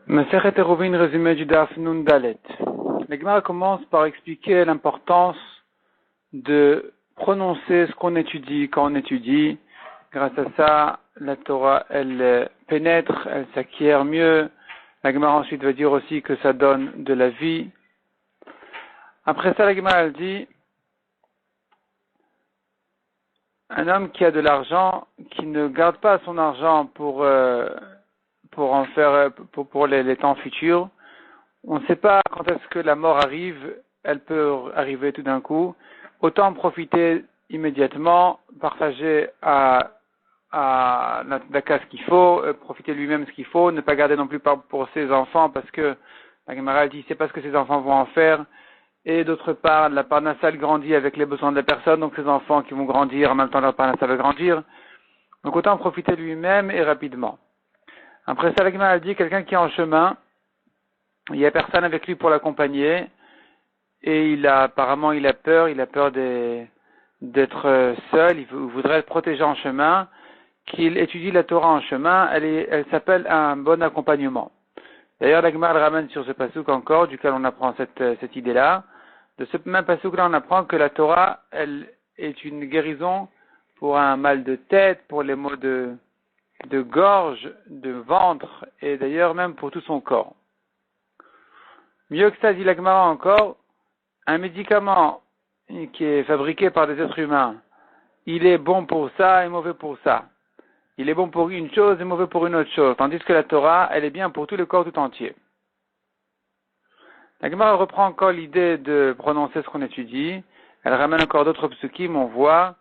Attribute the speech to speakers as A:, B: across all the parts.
A: Masechet Eruvin, résumé du Daf Nun Dalet. La Gemara commence par expliquer l'importance de prononcer ce qu'on étudie quand on étudie. Grâce à ça, la Torah, elle pénètre, elle s'acquiert mieux. La Gemara ensuite va dire aussi que ça donne de la vie. Après ça, la Gemara, elle dit, un homme qui a de l'argent, qui ne garde pas son argent pour en faire, pour les temps futurs, on ne sait pas quand est-ce que la mort arrive, elle peut arriver tout d'un coup. Autant en profiter immédiatement, partager à la cas ce qu'il faut, profiter lui-même ce qu'il faut, ne pas garder non plus pour ses enfants parce que la Gemara dit c'est pas ce que ses enfants vont en faire. Et d'autre part, la parnassa grandit avec les besoins de la personne, donc ses enfants qui vont grandir, en même temps leur parnassa va grandir. Donc autant en profiter lui-même et rapidement. Après ça, la Gemara dit quelqu'un qui est en chemin, il n'y a personne avec lui pour l'accompagner, et apparemment il a peur d'être seul, il voudrait être protégé en chemin, qu'il étudie la Torah en chemin, elle s'appelle un bon accompagnement. D'ailleurs, la Gemara le ramène sur ce passouk encore, duquel on apprend cette idée-là. De ce même passouk-là, on apprend que la Torah, elle est une guérison pour un mal de tête, pour les maux de gorge, de ventre, et d'ailleurs même pour tout son corps. Mieux que ça, dit la Gemara encore, un médicament qui est fabriqué par des êtres humains, il est bon pour ça et mauvais pour ça. Il est bon pour une chose et mauvais pour une autre chose, tandis que la Torah, elle est bien pour tout le corps tout entier. La Gemara reprend encore l'idée de prononcer ce qu'on étudie. Elle ramène encore d'autres psukim. On voit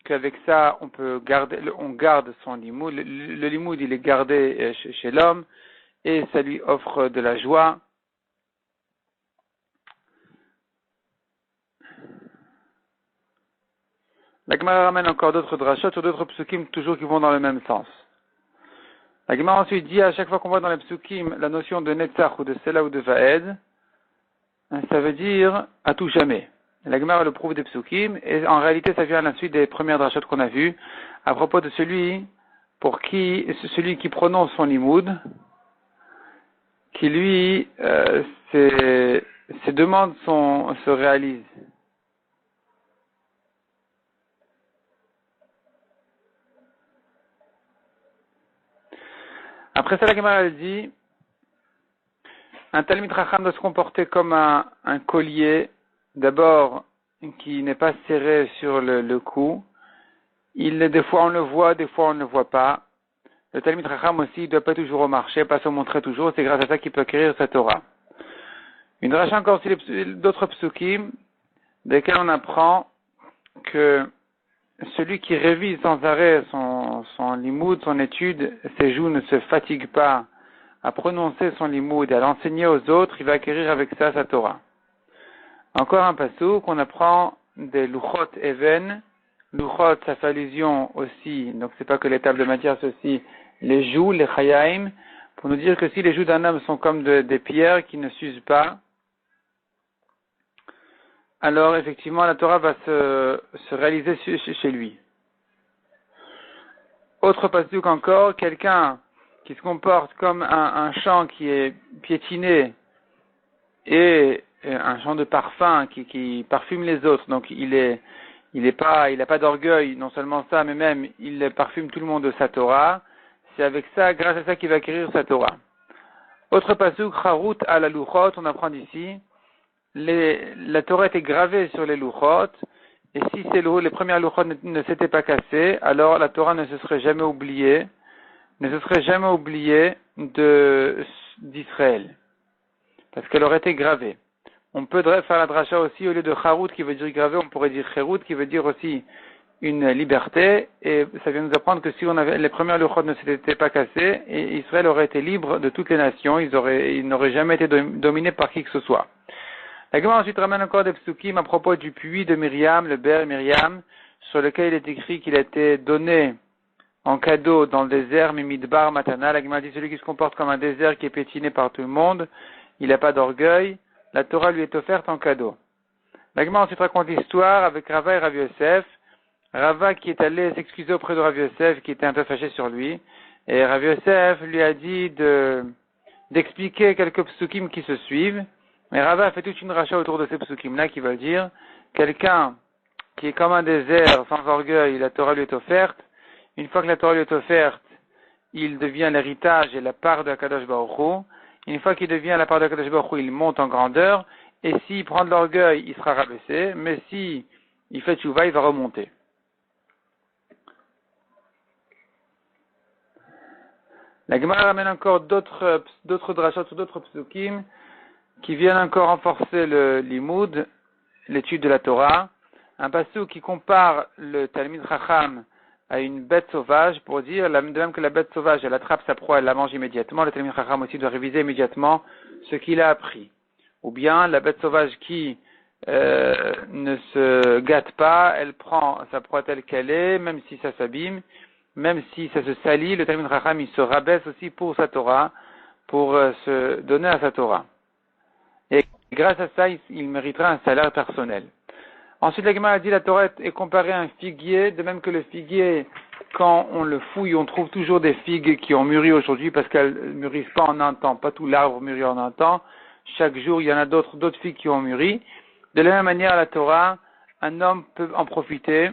A: qu'avec ça, on garde son limoud. Le limoud, il est gardé chez l'homme et ça lui offre de la joie. La Gemara ramène encore d'autres drachot ou d'autres psukim toujours qui vont dans le même sens. La Gemara ensuite dit à chaque fois qu'on voit dans les psukim la notion de netzach ou de sela ou de vaed, ça veut dire à tout jamais. La Gemara le prouve des psukim et en réalité ça vient à la suite des premières drachot qu'on a vues à propos de celui qui prononce son limoud, qui lui ses demandes se réalisent. Après ça, la Gemara elle dit, un Talmid Chacham doit se comporter comme un collier, d'abord, qui n'est pas serré sur le cou. Des fois on le voit, des fois on ne le voit pas. Le Talmid Chacham aussi, il ne doit pas toujours au marché, pas se montrer toujours, c'est grâce à ça qu'il peut acquérir sa Torah. Une dracha encore aussi d'autres psukim, desquels on apprend que celui qui révise sans arrêt son limoud, son étude, ses joues ne se fatiguent pas à prononcer son limoud et à l'enseigner aux autres, il va acquérir avec ça sa Torah. Encore un passouk, on apprend des luchot even. Luchot, ça fait allusion aussi, donc c'est pas que les tables de matière, c'est aussi les joues, les chayaim, pour nous dire que si les joues d'un homme sont comme des pierres qui ne s'usent pas, alors effectivement la Torah va se réaliser chez lui. Autre passouk encore, quelqu'un qui se comporte comme un champ qui est piétiné et un champ de parfum qui parfume les autres, donc il a pas d'orgueil, non seulement ça, mais même il parfume tout le monde de sa Torah. C'est avec ça, grâce à ça qu'il va acquérir sa Torah. Autre passouk, Charut à la luchot, on apprend d'ici, la Torah était gravée sur les luchot, et si les premières luchot ne s'étaient pas cassées, alors la Torah ne se serait jamais oubliée d'Israël, parce qu'elle aurait été gravée. On peut faire la dracha aussi, au lieu de Charut qui veut dire gravé, on pourrait dire Cherut qui veut dire aussi une liberté, et ça vient nous apprendre que si les premières luchot ne s'étaient pas cassées, et Israël aurait été libre de toutes les nations, ils n'auraient jamais été dominés par qui que ce soit. La Gemara ensuite ramène encore des psukim à propos du puits de Myriam, le ber Myriam, sur lequel il est écrit qu'il a été donné en cadeau dans le désert, Mimidbar Matana. La Gemara dit celui qui se comporte comme un désert qui est piétiné par tout le monde, il n'a pas d'orgueil, la Torah lui est offerte en cadeau. La Gemara ensuite raconte l'histoire avec Rava et Rav Yosef. Rava qui est allé s'excuser auprès de Rav Yosef qui était un peu fâché sur lui, et Rav Yosef lui a dit d'expliquer quelques psukim qui se suivent. Mais Rava a fait toute une racha autour de ces psukim-là qui veulent dire quelqu'un qui est comme un désert, sans orgueil, la Torah lui est offerte. Une fois que la Torah lui est offerte, il devient l'héritage et la part de Akadosh Baruch Hu. Une fois qu'il devient la part de Akadosh Baruch Hu, il monte en grandeur. Et s'il prend de l'orgueil, il sera rabaissé. Mais si il fait tchouva, il va remonter. La Gemara ramène encore d'autres drachot ou d'autres psukim qui viennent encore renforcer le limoud, l'étude de la Torah. Un passage qui compare le Talmid Chacham à une bête sauvage pour dire, de même que la bête sauvage, elle attrape sa proie, elle la mange immédiatement, le Talmid Chacham aussi doit réviser immédiatement ce qu'il a appris. Ou bien la bête sauvage qui ne se gâte pas, elle prend sa proie telle qu'elle est, même si ça s'abîme, même si ça se salit, le Talmid Chacham il se rabaisse aussi pour sa Torah, pour se donner à sa Torah. Et grâce à ça, il méritera un salaire personnel. Ensuite, la Gemara a dit la Torah est comparée à un figuier, de même que le figuier, quand on le fouille, on trouve toujours des figues qui ont mûri aujourd'hui parce qu'elles ne mûrissent pas en un temps. Pas tout l'arbre mûrit en un temps. Chaque jour, il y en a d'autres figues qui ont mûri. De la même manière, la Torah, un homme peut en profiter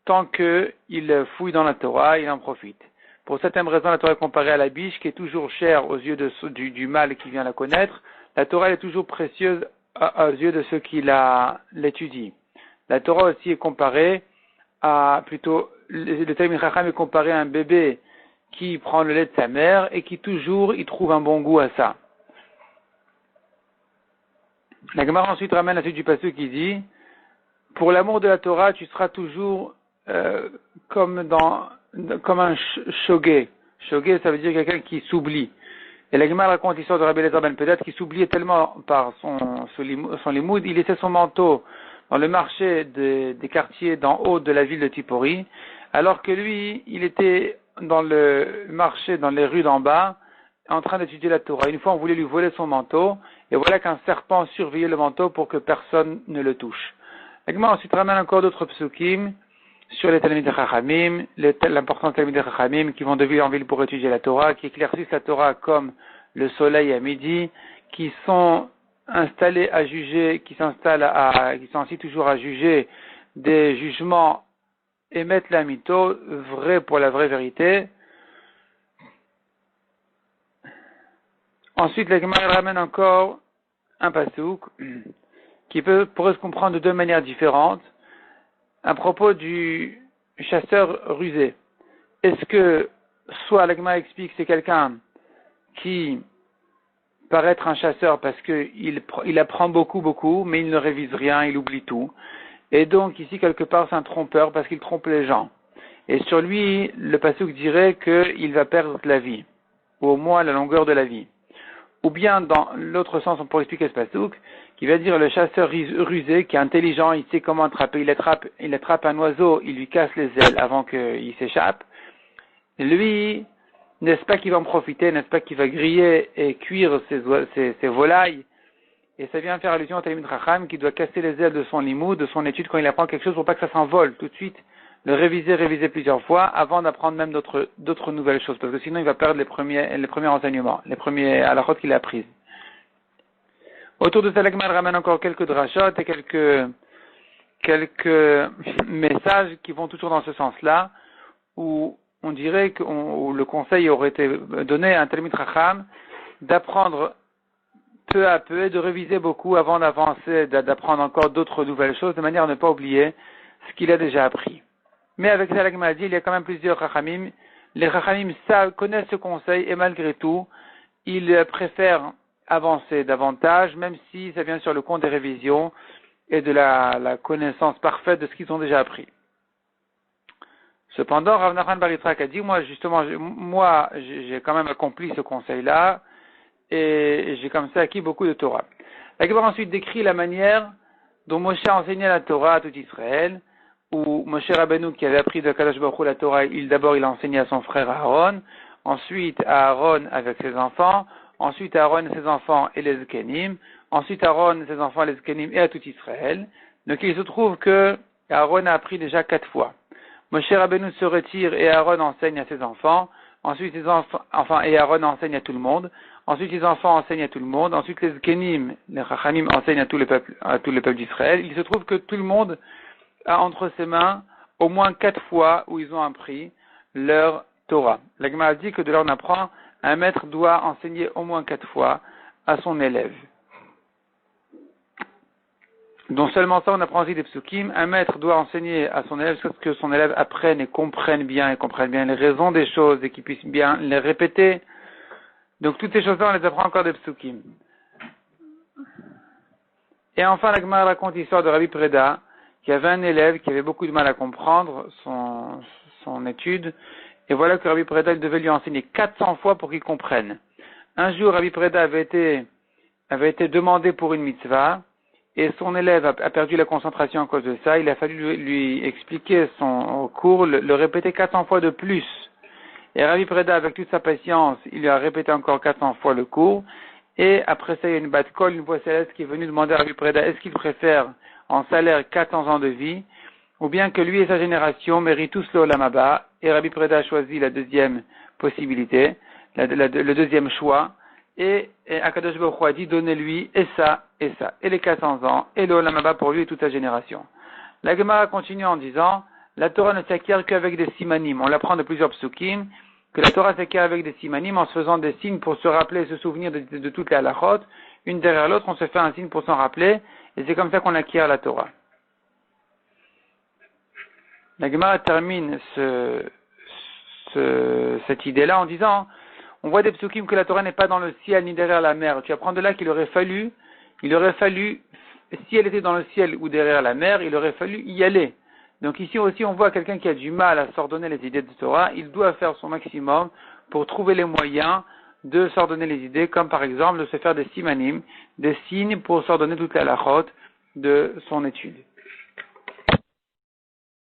A: tant qu'il fouille dans la Torah, il en profite. Pour cette même raison, la Torah est comparée à la biche qui est toujours chère aux yeux du mâle qui vient la connaître. La Torah est toujours précieuse aux yeux de ceux qui l'étudient. La Torah aussi est comparée le Talmid Chacham est comparé à un bébé qui prend le lait de sa mère et qui toujours y trouve un bon goût à ça. La Gemara ensuite ramène la suite du passage qui dit, pour l'amour de la Torah, tu seras toujours comme un shogé. Shogé, ça veut dire quelqu'un qui s'oublie. Et la Gemara raconte l'histoire de Rabbi Eliezer ben Pedat qui s'oubliait tellement par son limoud, il laissait son manteau dans le marché des quartiers d'en haut de la ville de Tipori, alors que lui, il était dans le marché, dans les rues d'en bas, en train d'étudier la Torah. Une fois, on voulait lui voler son manteau, et voilà qu'un serpent surveillait le manteau pour que personne ne le touche. La Gemara ensuite ramène encore d'autres psukim sur les Talmidei Chachamim, l'importance des Talmidei Chachamim qui vont de ville en ville pour étudier la Torah, qui éclaircissent la Torah comme le soleil à midi, qui sont installés à juger, qui sont ainsi toujours à juger des jugements et mettre la mytho, vrai pour la vraie vérité. Ensuite, la Gemara ramène encore un pasouk qui pourrait se comprendre de deux manières différentes à propos du chasseur rusé. Est-ce que soit la Gemara explique c'est quelqu'un qui paraît être un chasseur parce qu'il apprend beaucoup, mais il ne révise rien, il oublie tout. Et donc ici quelque part c'est un trompeur parce qu'il trompe les gens. Et sur lui, le pasuk dirait qu'il va perdre la vie, ou au moins la longueur de la vie. Ou bien dans l'autre sens, on pourrait expliquer ce pasuk, qui va dire le chasseur rusé, qui est intelligent, il sait comment attraper, il attrape un oiseau, il lui casse les ailes avant qu'il s'échappe. Lui, n'est-ce pas qu'il va en profiter, n'est-ce pas qu'il va griller et cuire ses volailles? Et ça vient faire allusion au Talmid Chacham qui doit casser les ailes de son limoud, de son étude quand il apprend quelque chose pour pas que ça s'envole tout de suite. Le réviser plusieurs fois avant d'apprendre même d'autres nouvelles choses. Parce que sinon il va perdre les premiers enseignements, les premiers halachot qu'il a apprises. Autour de ça, la Gemara ramène encore quelques drachot et quelques messages qui vont toujours dans ce sens-là, où on dirait où le conseil aurait été donné à un Talmid Chacham d'apprendre peu à peu et de réviser beaucoup avant d'avancer, d'apprendre encore d'autres nouvelles choses, de manière à ne pas oublier ce qu'il a déjà appris. Mais avec ça, la Gemara dit, il y a quand même plusieurs Chachamim. Les Chachamim connaissent ce conseil et malgré tout, ils préfèrent avancer davantage, même si ça vient sur le compte des révisions et de la connaissance parfaite de ce qu'ils ont déjà appris. Cependant, Rav Nachman bar Yitzhak a dit, moi, j'ai quand même accompli ce conseil-là, et j'ai comme ça acquis beaucoup de Torah. La Gemara ensuite décrit la manière dont Moshe a enseigné la Torah à tout Israël, où Moshe Rabbeinu, qui avait appris de Kadosh Baruch Hu la Torah, d'abord il a enseigné à son frère Aaron, ensuite à Aaron avec ses enfants, ensuite à Aaron et ses enfants et les Zkenim, ensuite à Aaron et ses enfants, les Zkenim et à tout Israël. Donc il se trouve que Aaron a appris déjà 4 fois. Moshe Rabbeinu se retire et Aaron enseigne à ses enfants. Ensuite, ses enfants et Aaron enseignent à tout le monde. Ensuite, les enfants enseignent à tout le monde. Ensuite, les Zkenim, les Chachamim enseignent à tous les peuples d'Israël. Il se trouve que tout le monde a entre ses mains au moins 4 fois où ils ont appris leur Torah. La Gemara dit que de là on apprend, un maître doit enseigner au moins 4 fois à son élève. Donc seulement ça, on apprend aussi des psukim. Un maître doit enseigner à son élève que son élève apprenne et comprenne bien les raisons des choses et qu'il puisse bien les répéter. Donc toutes ces choses-là, on les apprend encore des psukim. Et enfin, la Gemara raconte l'histoire de Rabbi Preda, qui avait un élève qui avait beaucoup de mal à comprendre son étude. Et voilà que Rabbi Preda, il devait lui enseigner 400 fois pour qu'il comprenne. Un jour, Rabbi Preda avait été demandé pour une mitzvah, et son élève a perdu la concentration à cause de ça. Il a fallu lui expliquer son cours, le répéter 400 fois de plus. Et Rabbi Preda, avec toute sa patience, il lui a répété encore 400 fois le cours. Et après ça, il y a une bat kol, une voix céleste qui est venue demander à Rabbi Preda, est-ce qu'il préfère en salaire 400 ans de vie, ou bien que lui et sa génération méritent tous le Olam Haba. Et Rabbi Preda a choisi la deuxième possibilité, le deuxième choix. Et Akadosh Baruch Hu a dit, donnez-lui et ça, et les 400 ans, et le Olam Haba pour lui et toute sa génération. La Gemara continue en disant, la Torah ne s'acquiert qu'avec des simanim. On l'apprend de plusieurs psukim, que la Torah s'acquiert avec des simanim en se faisant des signes pour se rappeler et se souvenir de toutes les halachot. Une derrière l'autre, on se fait un signe pour s'en rappeler, et c'est comme ça qu'on acquiert la Torah. La Gemara termine cette idée-là en disant, on voit des psukim que la Torah n'est pas dans le ciel ni derrière la mer. Tu apprends de là qu'il aurait fallu, si elle était dans le ciel ou derrière la mer, il aurait fallu y aller. Donc ici aussi, on voit quelqu'un qui a du mal à s'ordonner les idées de Torah. Il doit faire son maximum pour trouver les moyens de s'ordonner les idées, comme par exemple de se faire des simanim, des signes pour s'ordonner toute la halachot de son étude.